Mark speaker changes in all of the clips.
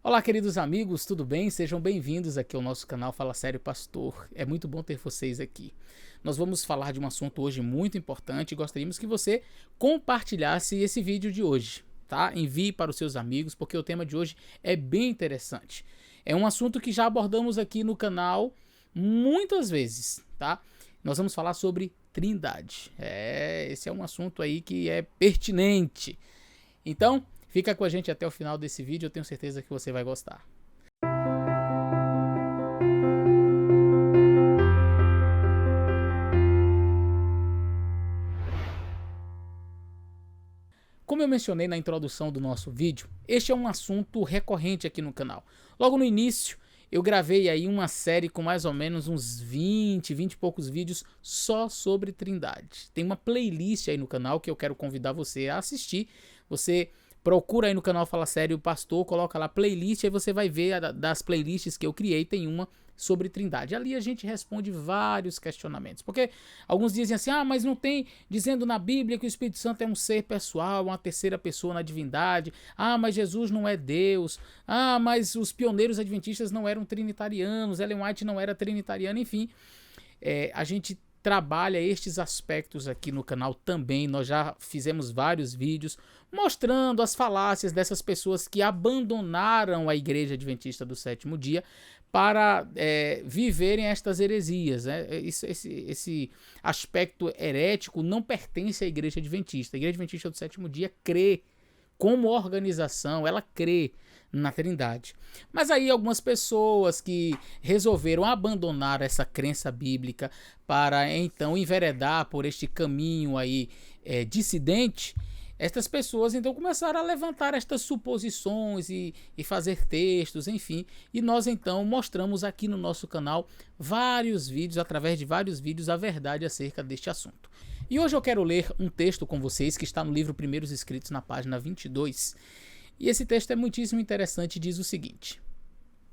Speaker 1: Olá, queridos amigos, tudo bem? Sejam bem-vindos aqui ao nosso canal Fala Sério Pastor. É muito bom ter vocês aqui. Nós vamos falar de um assunto hoje muito importante e gostaríamos que você compartilhasse esse vídeo de hoje, tá? Envie para os seus amigos, porque o tema de hoje é bem interessante. É um assunto que já abordamos aqui no canal muitas vezes, tá? Nós vamos falar sobre Trindade. Esse é um assunto aí que é pertinente. Então, fica com a gente até o final desse vídeo, eu tenho certeza que você vai gostar. Como eu mencionei na introdução do nosso vídeo, este é um assunto recorrente aqui no canal. Logo no início, eu gravei aí uma série com mais ou menos uns 20 e poucos vídeos só sobre Trindade. Tem uma playlist aí no canal que eu quero convidar você a assistir. Você procura aí no canal Fala Sério Pastor, coloca lá playlist, aí você vai ver das playlists que eu criei, tem uma sobre Trindade. Ali a gente responde vários questionamentos, porque alguns dizem assim, mas não tem dizendo na Bíblia que o Espírito Santo é um ser pessoal, uma terceira pessoa na divindade, mas Jesus não é Deus, mas os pioneiros adventistas não eram trinitarianos, Ellen White não era trinitariana, enfim, a gente trabalha estes aspectos aqui no canal também. Nós já fizemos vários vídeos mostrando as falácias dessas pessoas que abandonaram a Igreja Adventista do Sétimo Dia para viverem estas heresias, né? Esse aspecto herético não pertence à Igreja Adventista. A Igreja Adventista do Sétimo Dia crê, como organização, ela crê na Trindade. Mas aí algumas pessoas que resolveram abandonar essa crença bíblica para então enveredar por este caminho aí dissidente, estas pessoas então começaram a levantar estas suposições e fazer textos, enfim, e nós então mostramos aqui no nosso canal vários vídeos, através de vários vídeos, a verdade acerca deste assunto. E hoje eu quero ler um texto com vocês que está no livro Primeiros Escritos, na página 22, e esse texto é muitíssimo interessante e diz o seguinte: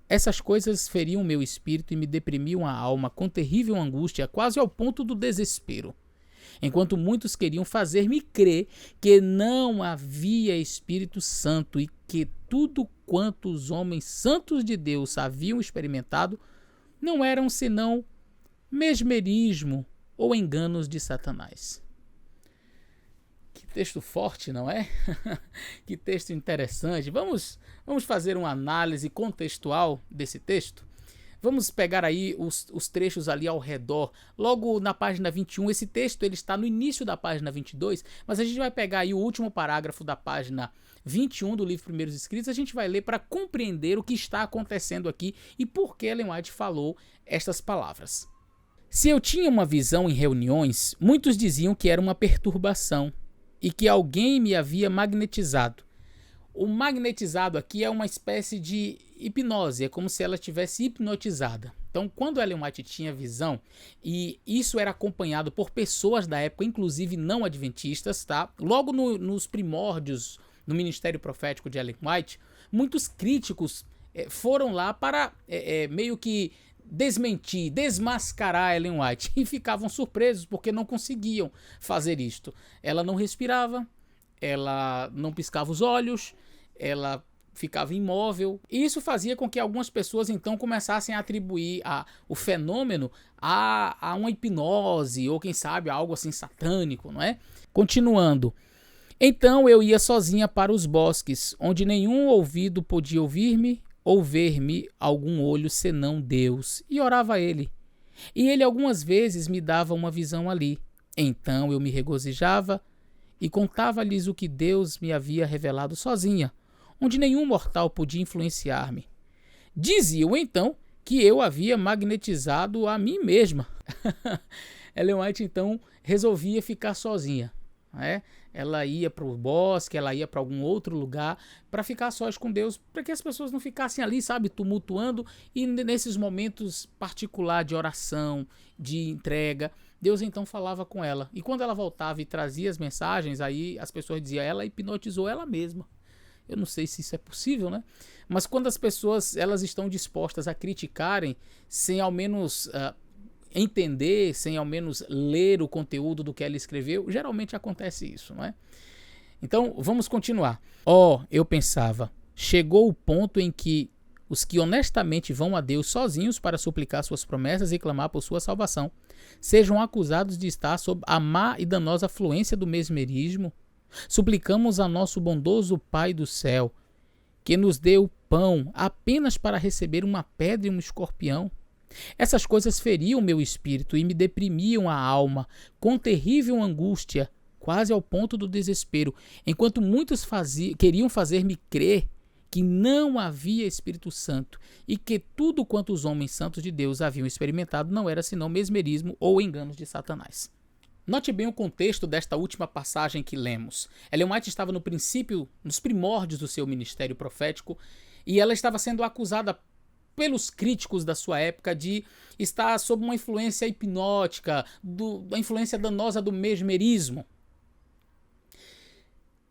Speaker 1: essas coisas feriam meu espírito e me deprimiam a alma com terrível angústia, quase ao ponto do desespero. Enquanto muitos queriam fazer-me crer que não havia Espírito Santo e que tudo quanto os homens santos de Deus haviam experimentado não eram senão mesmerismo ou enganos de Satanás. Que texto forte, não é? Que texto interessante. Vamos fazer uma análise contextual desse texto? Vamos pegar aí os trechos ali ao redor. Logo na página 21, esse texto ele está no início da página 22, mas a gente vai pegar aí o último parágrafo da página 21 do livro Primeiros Escritos, a gente vai ler para compreender o que está acontecendo aqui e por que Ellen White falou estas palavras. Se eu tinha uma visão em reuniões, muitos diziam que era uma perturbação e que alguém me havia magnetizado. O magnetizado aqui é uma espécie de hipnose, é como se ela estivesse hipnotizada. Então, quando Ellen White tinha visão, e isso era acompanhado por pessoas da época, inclusive não adventistas, tá? Logo nos primórdios do ministério profético de Ellen White, muitos críticos foram lá para meio que desmentir, desmascarar Ellen White e ficavam surpresos porque não conseguiam fazer isto. Ela não respirava, ela não piscava os olhos, ela ficava imóvel. E isso fazia com que algumas pessoas então começassem a atribuir o fenômeno a uma hipnose ou quem sabe algo assim satânico, não é? Continuando. Então eu ia sozinha para os bosques, onde nenhum ouvido podia ouvir-me ou ver-me algum olho senão Deus, e orava a ele. E ele algumas vezes me dava uma visão ali. Então eu me regozijava e contava-lhes o que Deus me havia revelado sozinha, onde nenhum mortal podia influenciar-me. Diziam então que eu havia magnetizado a mim mesma. Ellen White então resolvia ficar sozinha. Ela ia para o bosque, ela ia para algum outro lugar para ficar sós com Deus, para que as pessoas não ficassem ali, sabe, tumultuando, e nesses momentos particulares de oração, de entrega, Deus então falava com ela. E quando ela voltava e trazia as mensagens, aí as pessoas diziam, ela hipnotizou ela mesma. Eu não sei se isso é possível, né? Mas quando as pessoas elas estão dispostas a criticarem, sem ao menos entender, sem ao menos ler o conteúdo do que ela escreveu, geralmente acontece isso, não é? Então, vamos continuar. Eu pensava, chegou o ponto em que os que honestamente vão a Deus sozinhos para suplicar suas promessas e clamar por sua salvação, sejam acusados de estar sob a má e danosa fluência do mesmerismo? Suplicamos a nosso bondoso Pai do céu, que nos dê o pão apenas para receber uma pedra e um escorpião. Essas coisas feriam meu espírito e me deprimiam a alma, com terrível angústia, quase ao ponto do desespero, enquanto muitos queriam fazer-me crer que não havia Espírito Santo e que tudo quanto os homens santos de Deus haviam experimentado não era senão mesmerismo ou enganos de Satanás. Note bem o contexto desta última passagem que lemos. Ellen White estava no princípio, nos primórdios do seu ministério profético, e ela estava sendo acusada pelos críticos da sua época de estar sob uma influência hipnótica, da influência danosa do mesmerismo.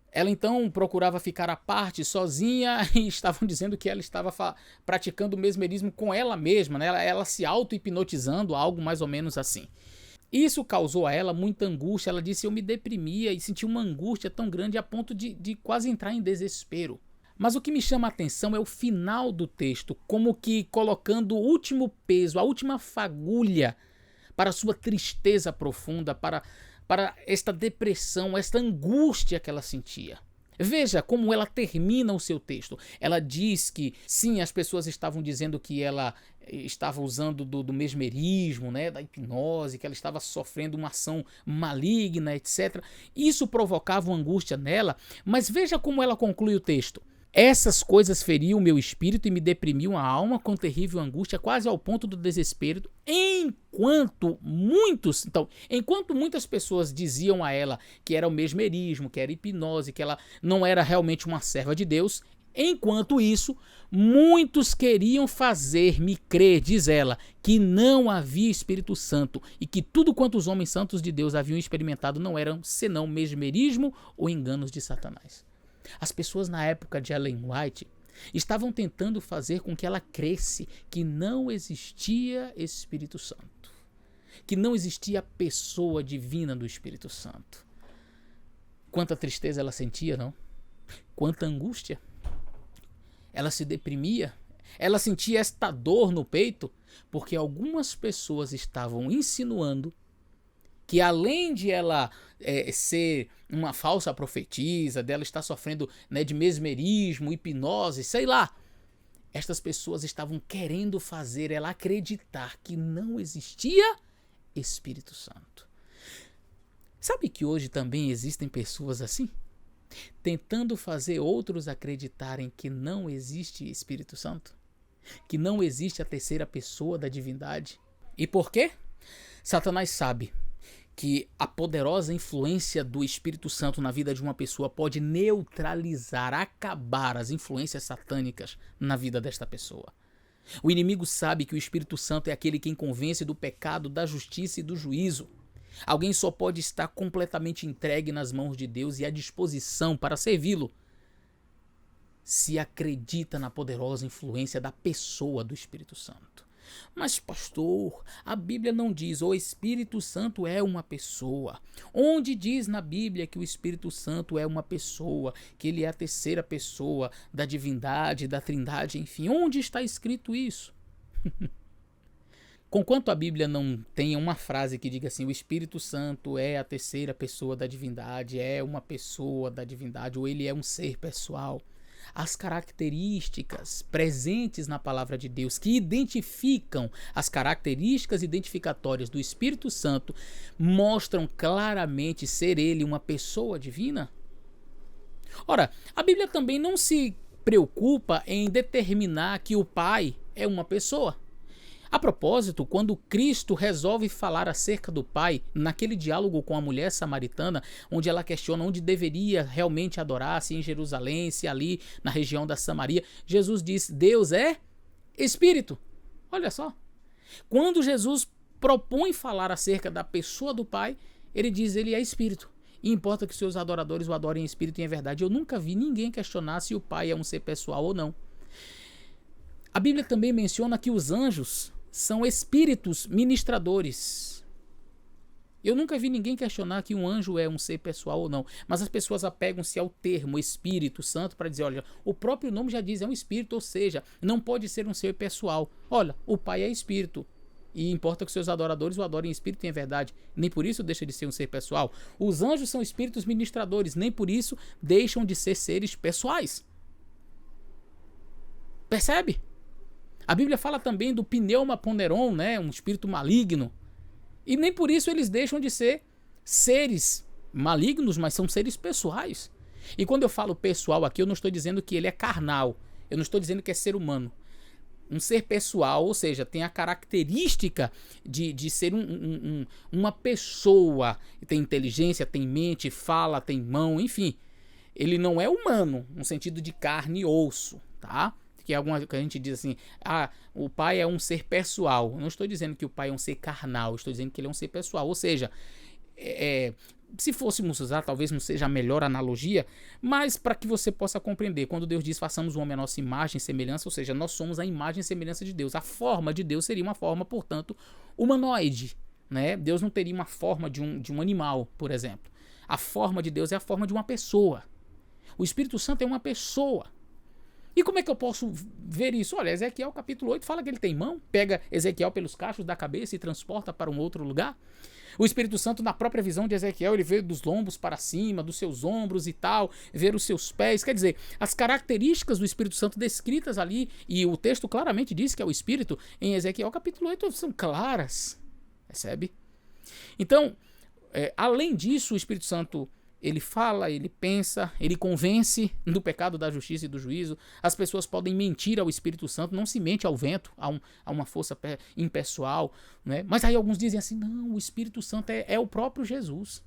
Speaker 1: Ela então procurava ficar à parte, sozinha, e estavam dizendo que ela estava praticando o mesmerismo com ela mesma, né? Ela se auto-hipnotizando, algo mais ou menos assim. Isso causou a ela muita angústia. Ela disse: eu me deprimia e sentia uma angústia tão grande a ponto de quase entrar em desespero. Mas o que me chama a atenção é o final do texto, como que colocando o último peso, a última fagulha para a sua tristeza profunda, para esta depressão, esta angústia que ela sentia. Veja como ela termina o seu texto. Ela diz que, sim, as pessoas estavam dizendo que ela estava usando do mesmerismo, né, da hipnose, que ela estava sofrendo uma ação maligna, etc. Isso provocava uma angústia nela, mas veja como ela conclui o texto. Essas coisas feriam meu espírito e me deprimiam a alma com terrível angústia, quase ao ponto do desespero, enquanto muitas pessoas diziam a ela que era o mesmerismo, que era hipnose, que ela não era realmente uma serva de Deus, enquanto isso, muitos queriam fazer-me crer, diz ela, que não havia Espírito Santo e que tudo quanto os homens santos de Deus haviam experimentado não eram senão mesmerismo ou enganos de Satanás. As pessoas na época de Ellen White estavam tentando fazer com que ela cresce que não existia Espírito Santo, que não existia a pessoa divina do Espírito Santo. Quanta tristeza ela sentia, não? Quanta angústia. Ela se deprimia, ela sentia esta dor no peito, porque algumas pessoas estavam insinuando que além de ela ser uma falsa profetisa, dela estar sofrendo, né, de mesmerismo, hipnose, sei lá, estas pessoas estavam querendo fazer ela acreditar que não existia Espírito Santo. Sabe que hoje também existem pessoas assim? Tentando fazer outros acreditarem que não existe Espírito Santo? Que não existe a terceira pessoa da divindade? E por quê? Satanás sabe que a poderosa influência do Espírito Santo na vida de uma pessoa pode neutralizar, acabar as influências satânicas na vida desta pessoa. O inimigo sabe que o Espírito Santo é aquele quem convence do pecado, da justiça e do juízo. Alguém só pode estar completamente entregue nas mãos de Deus e à disposição para servi-lo se acredita na poderosa influência da pessoa do Espírito Santo. Mas, pastor, a Bíblia não diz o Espírito Santo é uma pessoa. Onde diz na Bíblia que o Espírito Santo é uma pessoa, que ele é a terceira pessoa da divindade, da trindade, enfim, onde está escrito isso? Conquanto a Bíblia não tenha uma frase que diga assim, o Espírito Santo é a terceira pessoa da divindade, é uma pessoa da divindade, ou ele é um ser pessoal, as características presentes na palavra de Deus que identificam as características identificatórias do Espírito Santo mostram claramente ser ele uma pessoa divina? Ora, a Bíblia também não se preocupa em determinar que o Pai é uma pessoa. A propósito, quando Cristo resolve falar acerca do Pai, naquele diálogo com a mulher samaritana, onde ela questiona onde deveria realmente adorar, se em Jerusalém, se ali na região da Samaria, Jesus diz, Deus é Espírito. Olha só. Quando Jesus propõe falar acerca da pessoa do Pai, ele diz, ele é Espírito. E importa que seus adoradores o adorem em Espírito e em verdade. Eu nunca vi ninguém questionar se o Pai é um ser pessoal ou não. A Bíblia também menciona que os anjos são espíritos ministradores. Eu nunca vi ninguém questionar que um anjo é um ser pessoal ou não, mas as pessoas apegam-se ao termo Espírito Santo para dizer, olha, o próprio nome já diz, é um espírito, ou seja, não pode ser um ser pessoal. Olha, o Pai é espírito, e importa que seus adoradores o adorem em espírito e em verdade, nem por isso deixa de ser um ser pessoal. Os anjos são espíritos ministradores, nem por isso deixam de ser seres pessoais. Percebe? A Bíblia fala também do pneuma ponderon, né, um espírito maligno. E nem por isso eles deixam de ser seres malignos, mas são seres pessoais. E quando eu falo pessoal aqui, eu não estou dizendo que ele é carnal. Eu não estou dizendo que é ser humano. Um ser pessoal, ou seja, tem a característica de ser uma pessoa. Tem inteligência, tem mente, fala, tem mão, enfim. Ele não é humano, no sentido de carne e osso, tá? Que a gente diz assim, o pai é um ser pessoal. Eu não estou dizendo que o pai é um ser carnal, estou dizendo que ele é um ser pessoal. Ou seja, se fôssemos usar, talvez não seja a melhor analogia, mas para que você possa compreender, quando Deus diz façamos o homem à nossa imagem e semelhança, ou seja, nós somos a imagem e semelhança de Deus. A forma de Deus seria uma forma, portanto, humanoide, né? Deus não teria uma forma de um animal, por exemplo. A forma de Deus é a forma de uma pessoa. O Espírito Santo é uma pessoa. E como é que eu posso ver isso? Olha, Ezequiel capítulo 8 fala que ele tem mão, pega Ezequiel pelos cachos da cabeça e transporta para um outro lugar. O Espírito Santo, na própria visão de Ezequiel, ele vê dos lombos para cima, dos seus ombros e tal, ver os seus pés. Quer dizer, as características do Espírito Santo descritas ali, e o texto claramente diz que é o Espírito, em Ezequiel capítulo 8 são claras. Percebe? Então, além disso, o Espírito Santo, ele fala, ele pensa, ele convence do pecado, da justiça e do juízo. As pessoas podem mentir ao Espírito Santo, não se mente ao vento, a uma força impessoal, né? Mas aí alguns dizem assim, não, o Espírito Santo é o próprio Jesus.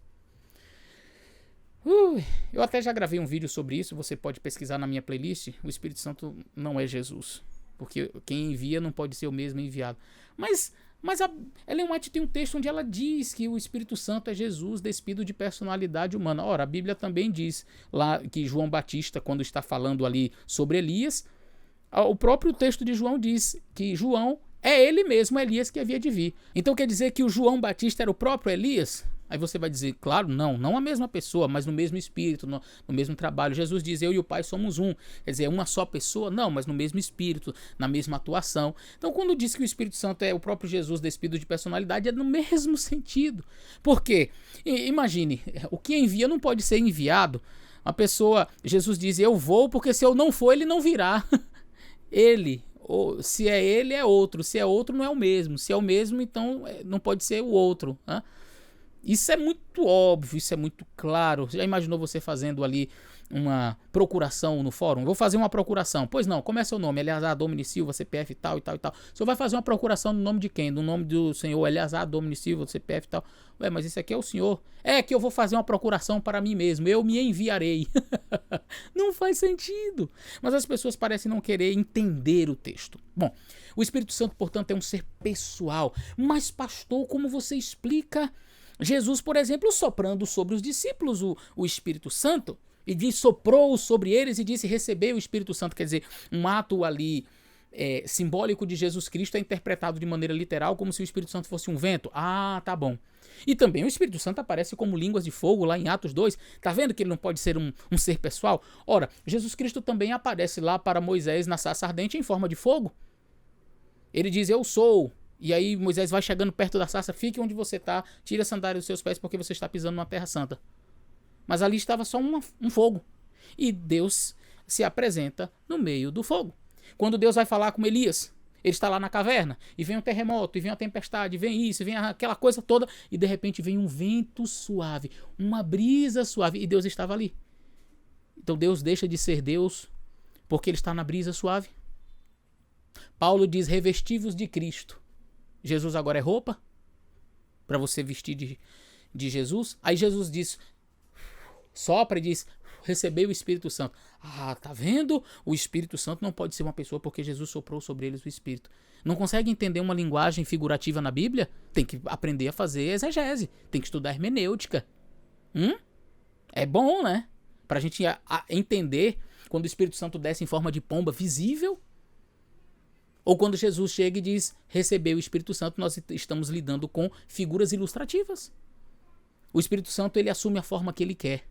Speaker 1: Eu até já gravei um vídeo sobre isso, você pode pesquisar na minha playlist. O Espírito Santo não é Jesus, porque quem envia não pode ser o mesmo enviado. Mas a Ellen White tem um texto onde ela diz que o Espírito Santo é Jesus despido de personalidade humana. Ora, a Bíblia também diz lá que João Batista, quando está falando ali sobre Elias, o próprio texto de João diz que João é ele mesmo, Elias, que havia de vir. Então quer dizer que o João Batista era o próprio Elias? Aí você vai dizer, claro, não a mesma pessoa, mas no mesmo espírito, no mesmo trabalho. Jesus diz, eu e o Pai somos um. Quer dizer, uma só pessoa? Não, mas no mesmo espírito, na mesma atuação. Então, quando diz que o Espírito Santo é o próprio Jesus despido de personalidade, é no mesmo sentido. Por quê? Imagine, o que envia não pode ser enviado. Uma pessoa, Jesus diz, eu vou, porque se eu não for, ele não virá. Ele, ou se é ele, é outro. Se é outro, não é o mesmo. Se é o mesmo, então não pode ser o outro, né? Isso é muito óbvio, isso é muito claro. Já imaginou você fazendo ali uma procuração no fórum? Vou fazer uma procuração. Pois não, como é seu nome? Eleazar Domini Silva, CPF tal e tal e tal. Você vai fazer uma procuração no nome de quem? No nome do senhor Eleazar Domini Silva, CPF tal. Ué, mas esse aqui é o senhor. É que eu vou fazer uma procuração para mim mesmo. Eu me enviarei. Não faz sentido. Mas as pessoas parecem não querer entender o texto. Bom, o Espírito Santo, portanto, é um ser pessoal. Mas, pastor, como você explica Jesus, por exemplo, soprando sobre os discípulos o Espírito Santo, e soprou sobre eles e disse, recebeu o Espírito Santo. Quer dizer, um ato ali simbólico de Jesus Cristo é interpretado de maneira literal como se o Espírito Santo fosse um vento. Ah, tá bom. E também o Espírito Santo aparece como línguas de fogo lá em Atos 2. Tá vendo que ele não pode ser um ser pessoal? Ora, Jesus Cristo também aparece lá para Moisés na sarça ardente em forma de fogo. Ele diz, eu sou. E aí Moisés vai chegando perto da sarça, fique onde você está, tire a sandália dos seus pés porque você está pisando numa terra santa. Mas ali estava só um fogo. E Deus se apresenta no meio do fogo. Quando Deus vai falar com Elias, ele está lá na caverna, e vem um terremoto, e vem uma tempestade, e vem isso, e vem aquela coisa toda, e de repente vem um vento suave, uma brisa suave, e Deus estava ali. Então Deus deixa de ser Deus porque ele está na brisa suave. Paulo diz, revesti-vos de Cristo. Jesus agora é roupa para você vestir de Jesus. Aí Jesus diz, sopra e diz, recebeu o Espírito Santo. Ah, tá vendo? O Espírito Santo não pode ser uma pessoa porque Jesus soprou sobre eles o Espírito. Não consegue entender uma linguagem figurativa na Bíblia? Tem que aprender a fazer exegese. Tem que estudar hermenêutica. É bom, né? Pra gente entender quando o Espírito Santo desce em forma de pomba visível. Ou quando Jesus chega e diz, recebeu o Espírito Santo, nós estamos lidando com figuras ilustrativas. O Espírito Santo, ele assume a forma que ele quer.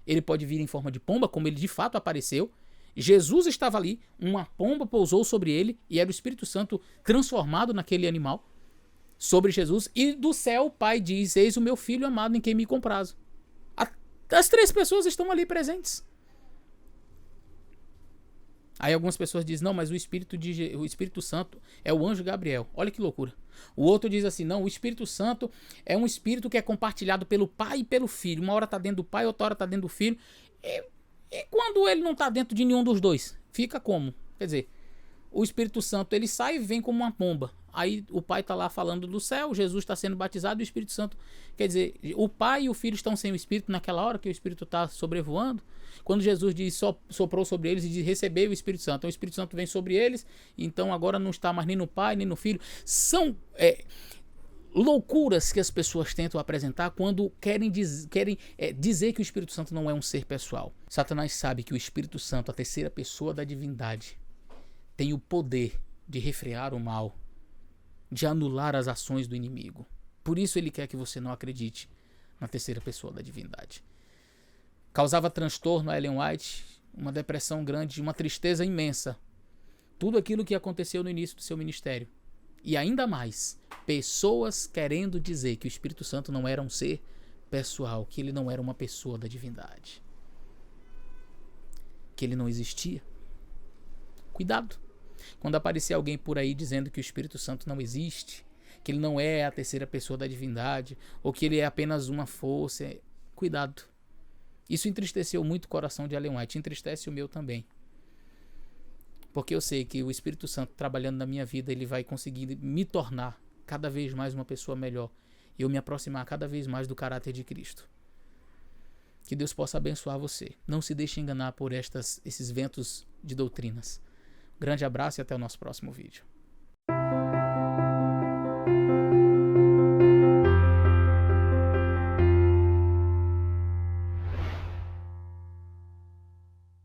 Speaker 1: Ele pode vir em forma de pomba, como ele de fato apareceu. Jesus estava ali, uma pomba pousou sobre ele e era o Espírito Santo transformado naquele animal sobre Jesus. E do céu o Pai diz: eis o meu Filho amado em quem me comprazo. As 3 pessoas estão ali presentes. Aí algumas pessoas dizem: não, mas o Espírito Santo é o anjo Gabriel. Olha que loucura. O outro diz assim: não, o Espírito Santo é um Espírito que é compartilhado pelo Pai e pelo Filho. Uma hora está dentro do Pai, outra hora está dentro do Filho. E quando ele não está dentro de nenhum dos dois? Fica como? Quer dizer, o Espírito Santo ele sai e vem como uma pomba. Aí o Pai está lá falando do céu, Jesus está sendo batizado e o Espírito Santo... Quer dizer, o Pai e o Filho estão sem o Espírito naquela hora que o Espírito está sobrevoando. Quando Jesus diz, soprou sobre eles e diz: recebei o Espírito Santo. Então o Espírito Santo vem sobre eles, então agora não está mais nem no Pai, nem no Filho. São loucuras que as pessoas tentam apresentar quando querem dizer que o Espírito Santo não é um ser pessoal. Satanás sabe que o Espírito Santo, a terceira pessoa da divindade, tem o poder de refrear o mal, de anular as ações do inimigo. Por isso ele quer que você não acredite na terceira pessoa da divindade. Causava transtorno a Ellen White, uma depressão grande, uma tristeza imensa. Tudo aquilo que aconteceu no início do seu ministério. E ainda mais, pessoas querendo dizer que o Espírito Santo não era um ser pessoal, que ele não era uma pessoa da divindade, que ele não existia. Cuidado. Quando aparecer alguém por aí dizendo que o Espírito Santo não existe, que ele não é a terceira pessoa da divindade, ou que ele é apenas uma força, cuidado. Isso entristeceu muito o coração de Ellen White, entristece o meu também. Porque eu sei que o Espírito Santo trabalhando na minha vida, ele vai conseguir me tornar cada vez mais uma pessoa melhor. E eu me aproximar cada vez mais do caráter de Cristo. Que Deus possa abençoar você. Não se deixe enganar por esses ventos de doutrinas. Grande abraço e até o nosso próximo vídeo.